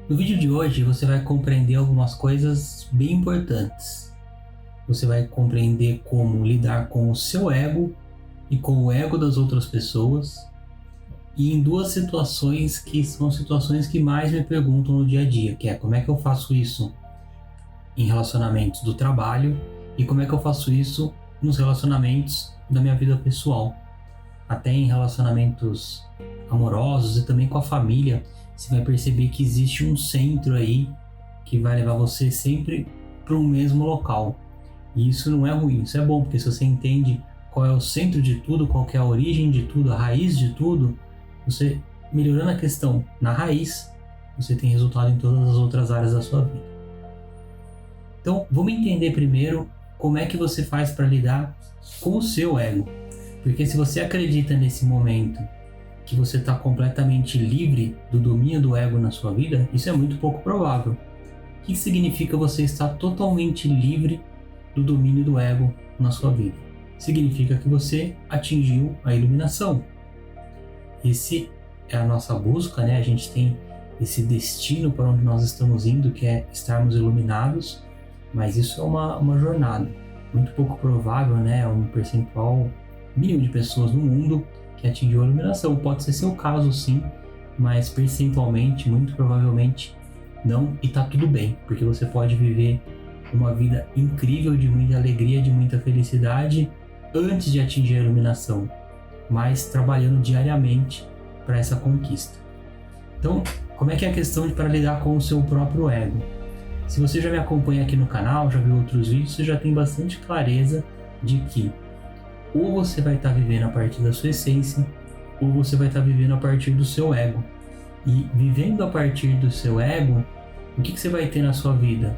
No vídeo de hoje você vai compreender algumas coisas bem importantes. Você vai compreender como lidar com o seu ego e com o ego das outras pessoas, e em duas situações que são situações que mais me perguntam no dia a dia, que é como é que eu faço isso em relacionamentos do trabalho e como é que eu faço isso nos relacionamentos da minha vida pessoal, até em relacionamentos amorosos e também com a família. Você vai perceber que existe um centro aí que vai levar você sempre para o mesmo local. E isso não é ruim, isso é bom, porque se você entende qual é o centro de tudo, qual que é a origem de tudo, a raiz de tudo, você melhorando a questão na raiz, você tem resultado em todas as outras áreas da sua vida. Então, vamos entender primeiro como é que você faz para lidar com o seu ego. Porque se você acredita nesse momento que você está completamente livre do domínio do ego na sua vida, isso é muito pouco provável. O que significa você estar totalmente livre do domínio do ego na sua vida? Significa que você atingiu a iluminação. Esse é a nossa busca, né? A gente tem esse destino para onde nós estamos indo, que é estarmos iluminados, mas isso é uma jornada. Muito pouco provável, né? Um percentual mínimo de pessoas no mundo que atingiu a iluminação. Pode ser seu caso, sim, mas percentualmente, muito provavelmente não, e tá tudo bem, porque você pode viver uma vida incrível, de muita alegria, de muita felicidade antes de atingir a iluminação, mas trabalhando diariamente para essa conquista. Então, como é que é a questão para lidar com o seu próprio ego? Se você já me acompanha aqui no canal, já viu outros vídeos, você já tem bastante clareza de que ou você vai estar vivendo a partir da sua essência, ou você vai estar vivendo a partir do seu ego. E vivendo a partir do seu ego, o que você vai ter na sua vida?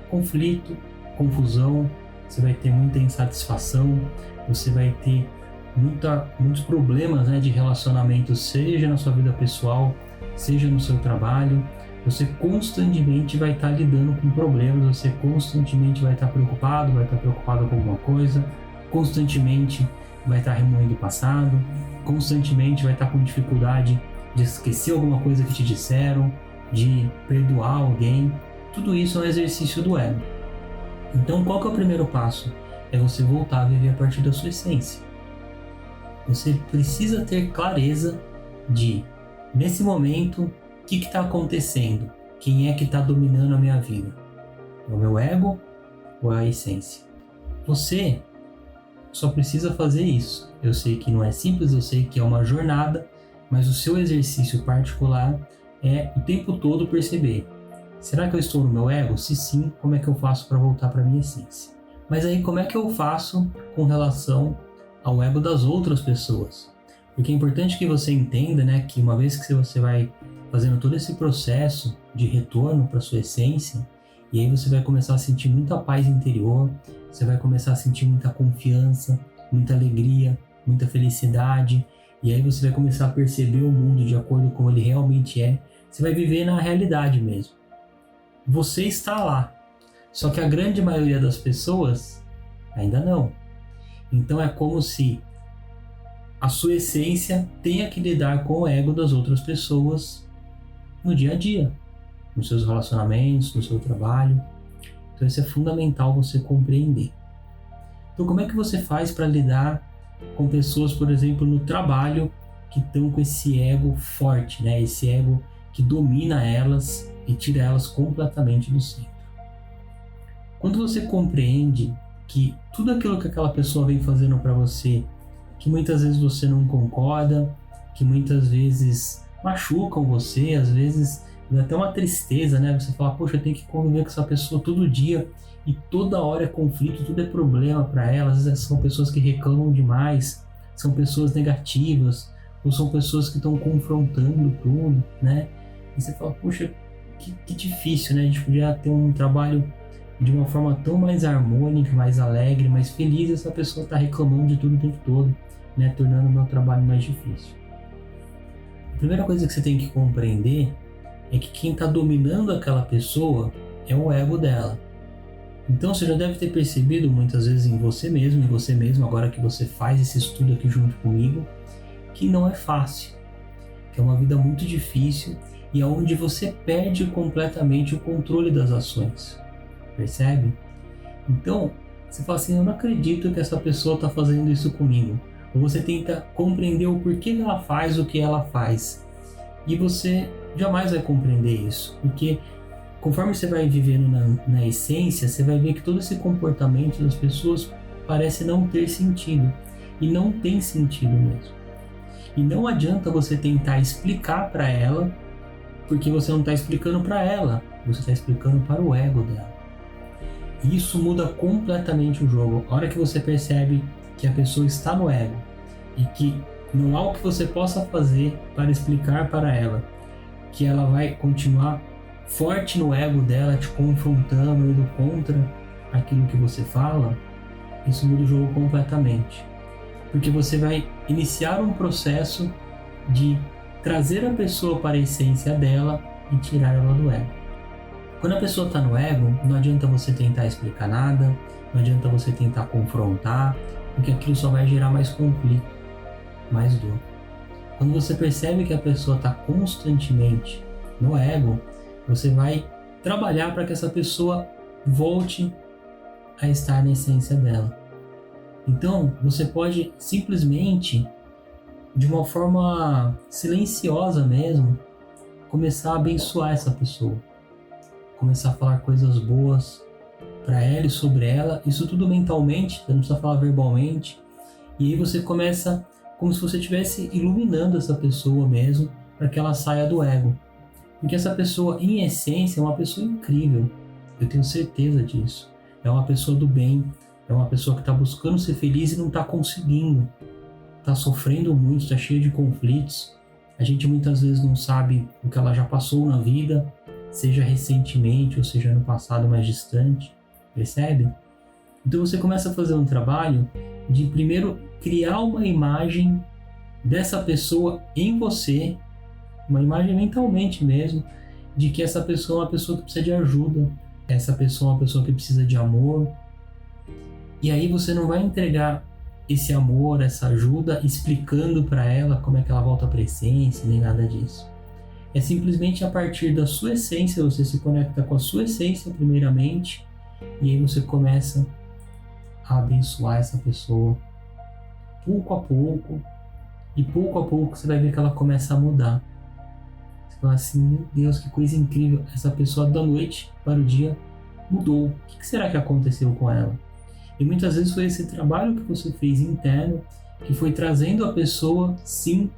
Conflito, confusão, você vai ter muita insatisfação, você vai ter muitos problemas, né, de relacionamento, seja na sua vida pessoal, seja no seu trabalho. Você constantemente vai estar lidando com problemas, você constantemente vai estar preocupado com alguma coisa, constantemente vai estar remoendo o passado, constantemente vai estar com dificuldade de esquecer alguma coisa que te disseram, de perdoar alguém. Tudo isso é um exercício do ego. Então, qual que é o primeiro passo? É você voltar a viver a partir da sua essência. Você precisa ter clareza de, nesse momento, o que está acontecendo? Quem é que está dominando a minha vida? É o meu ego ou é a essência? Você só precisa fazer isso. Eu sei que não é simples, eu sei que é uma jornada, mas o seu exercício particular é o tempo todo perceber: será que eu estou no meu ego? Se sim, como é que eu faço para voltar para a minha essência? Mas aí, como é que eu faço com relação ao ego das outras pessoas? Porque é importante que você entenda, né, que uma vez que você vai fazendo todo esse processo de retorno para sua essência, e aí você vai começar a sentir muita paz interior, você vai começar a sentir muita confiança, muita alegria, muita felicidade, e aí você vai começar a perceber o mundo de acordo com ele realmente é. Você vai viver na realidade mesmo. Você está lá, só que a grande maioria das pessoas ainda não. Então é como se a sua essência tenha que lidar com o ego das outras pessoas no dia a dia, nos seus relacionamentos, no seu trabalho. Então isso é fundamental você compreender. Então como é que você faz para lidar com pessoas, por exemplo, no trabalho, que estão com esse ego forte, né? Esse ego que domina elas e tira elas completamente do centro. Quando você compreende que tudo aquilo que aquela pessoa vem fazendo para você, que muitas vezes você não concorda, que muitas vezes machucam você, às vezes dá até uma tristeza, né? Você fala, poxa, eu tenho que conviver com essa pessoa todo dia e toda hora é conflito, tudo é problema para ela. Às vezes são pessoas que reclamam demais, são pessoas negativas, ou são pessoas que estão confrontando tudo, né? E você fala, poxa, que difícil, né? A gente podia ter um trabalho de uma forma tão mais harmônica, mais alegre, mais feliz, e essa pessoa está reclamando de tudo o tempo todo, né? Tornando o meu trabalho mais difícil. A primeira coisa que você tem que compreender é que quem está dominando aquela pessoa é o ego dela. Então você já deve ter percebido muitas vezes em você mesmo, agora que você faz esse estudo aqui junto comigo, que não é fácil, que é uma vida muito difícil e aonde você perde completamente o controle das ações, percebe? Então, você fala assim, eu não acredito que essa pessoa está fazendo isso comigo. Ou você tenta compreender o porquê ela faz o que ela faz. E você jamais vai compreender isso, porque conforme você vai vivendo na essência, você vai ver que todo esse comportamento das pessoas parece não ter sentido. E não tem sentido mesmo. E não adianta você tentar explicar para ela, porque você não está explicando para ela, você está explicando para o ego dela. E isso muda completamente o jogo. A hora que você percebe que a pessoa está no ego e que não há o que você possa fazer para explicar para ela que ela vai continuar forte no ego dela, te confrontando, indo contra aquilo que você fala, isso muda o jogo completamente. Porque você vai iniciar um processo de trazer a pessoa para a essência dela e tirar ela do ego. Quando a pessoa está no ego, não adianta você tentar explicar nada, não adianta você tentar confrontar, porque aquilo só vai gerar mais conflito, mais dor. Quando você percebe que a pessoa está constantemente no ego, você vai trabalhar para que essa pessoa volte a estar na essência dela. Então, você pode simplesmente, de uma forma silenciosa mesmo, começar a abençoar essa pessoa. Começar a falar coisas boas para ela e sobre ela, isso tudo mentalmente, você não precisa falar verbalmente. E aí você começa como se você estivesse iluminando essa pessoa mesmo, para que ela saia do ego. Porque essa pessoa, em essência, é uma pessoa incrível. Eu tenho certeza disso. É uma pessoa do bem, é uma pessoa que está buscando ser feliz e não está conseguindo. Está sofrendo muito, está cheia de conflitos. A gente muitas vezes não sabe o que ela já passou na vida, seja recentemente ou seja no passado mais distante, percebe? Então você começa a fazer um trabalho de primeiro criar uma imagem dessa pessoa em você, uma imagem mentalmente mesmo, de que essa pessoa é uma pessoa que precisa de ajuda, essa pessoa é uma pessoa que precisa de amor. E aí você não vai entregar esse amor, essa ajuda, explicando para ela como é que ela volta para a essência, nem nada disso. É simplesmente a partir da sua essência, você se conecta com a sua essência primeiramente, e aí você começa a abençoar essa pessoa pouco a pouco, e pouco a pouco você vai ver que ela começa a mudar. Você fala assim, meu Deus, que coisa incrível, essa pessoa da noite para o dia mudou. O que será que aconteceu com ela? E muitas vezes foi esse trabalho que você fez interno que foi trazendo a pessoa, sim,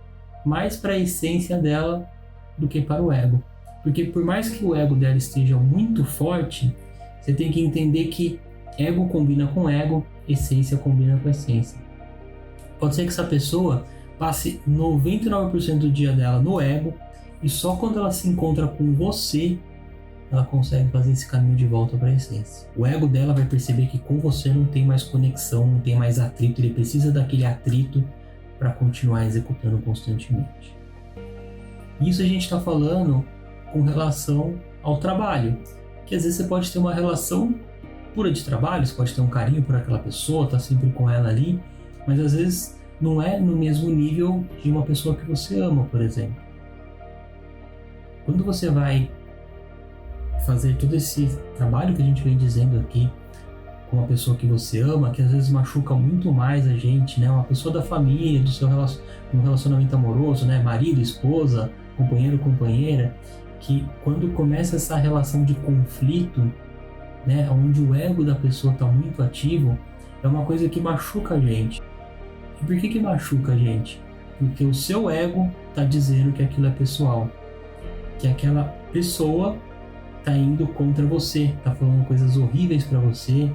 mais para a essência dela do que para o ego. Porque por mais que o ego dela esteja muito forte, você tem que entender que ego combina com ego, essência combina com essência. Pode ser que essa pessoa passe 99% do dia dela no ego e só quando ela se encontra com você, ela consegue fazer esse caminho de volta para a essência. O ego dela vai perceber que com você não tem mais conexão, não tem mais atrito, ele precisa daquele atrito para continuar executando constantemente. Isso a gente está falando com relação ao trabalho, que às vezes você pode ter uma relação pura de trabalho, você pode ter um carinho por aquela pessoa, tá sempre com ela ali, mas às vezes não é no mesmo nível de uma pessoa que você ama, por exemplo. Quando você vai fazer todo esse trabalho que a gente vem dizendo aqui com uma pessoa que você ama, que às vezes machuca muito mais a gente, né? Uma pessoa da família, do seu relacionamento amoroso, né? Marido, esposa, companheiro, companheira, que quando começa essa relação de conflito, né? Onde o ego da pessoa está muito ativo, é uma coisa que machuca a gente. E por que machuca a gente? Porque o seu ego está dizendo que aquilo é pessoal, que aquela pessoa tá indo contra você, tá falando coisas horríveis para você,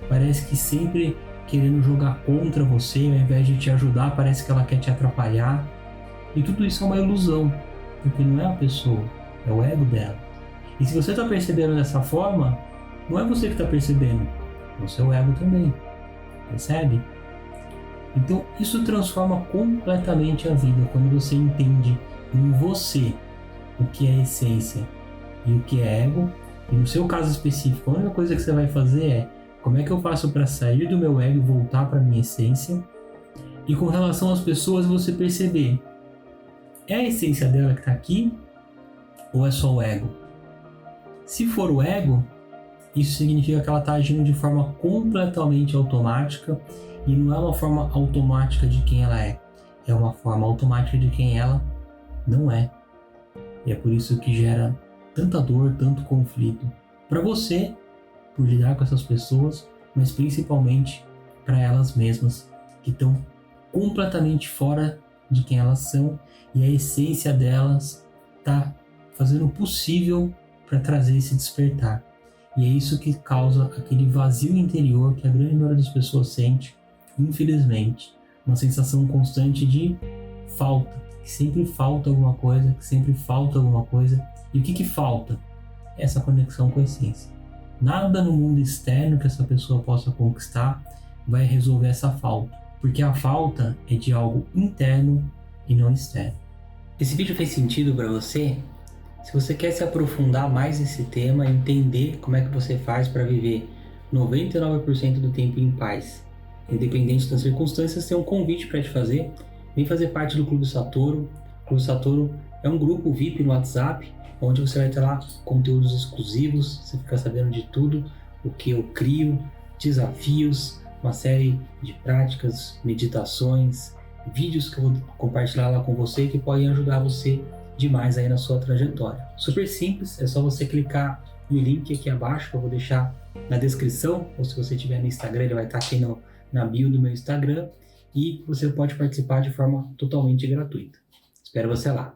parece que sempre querendo jogar contra você, ao invés de te ajudar, parece que ela quer te atrapalhar. E tudo isso é uma ilusão, porque não é a pessoa, é o ego dela. E se você tá percebendo dessa forma, não é você que tá percebendo, é o seu ego também, percebe? Então isso transforma completamente a vida, quando você entende em você o que é essência e o que é ego. E no seu caso específico, a única coisa que você vai fazer é como é que eu faço para sair do meu ego e voltar para minha essência. E com relação às pessoas, você perceber, é a essência dela que está aqui ou é só o ego? Se for o ego, isso significa que ela está agindo de forma completamente automática e não é uma forma automática de quem ela é uma forma automática de quem ela não é. E é por isso que gera tanta dor, tanto conflito para você, por lidar com essas pessoas, mas principalmente para elas mesmas, que estão completamente fora de quem elas são e a essência delas está fazendo o possível para trazer esse despertar. E é isso que causa aquele vazio interior que a grande maioria das pessoas sente, infelizmente. Uma sensação constante de falta, que sempre falta alguma coisa, que sempre falta alguma coisa. E o que falta? Essa conexão com a essência. Nada no mundo externo que essa pessoa possa conquistar vai resolver essa falta, porque a falta é de algo interno e não externo. Esse vídeo fez sentido para você? Se você quer se aprofundar mais nesse tema, entender como é que você faz para viver 99% do tempo em paz, independente das circunstâncias, tem um convite para te fazer. Vem fazer parte do Clube Satoru. O Clube Satoru é um grupo VIP no WhatsApp, onde você vai ter lá conteúdos exclusivos, você fica sabendo de tudo o que eu crio, desafios, uma série de práticas, meditações, vídeos que eu vou compartilhar lá com você que podem ajudar você demais aí na sua trajetória. Super simples, é só você clicar no link aqui abaixo que eu vou deixar na descrição, ou se você estiver no Instagram, ele vai estar aqui na bio do meu Instagram, e você pode participar de forma totalmente gratuita. Espero você lá.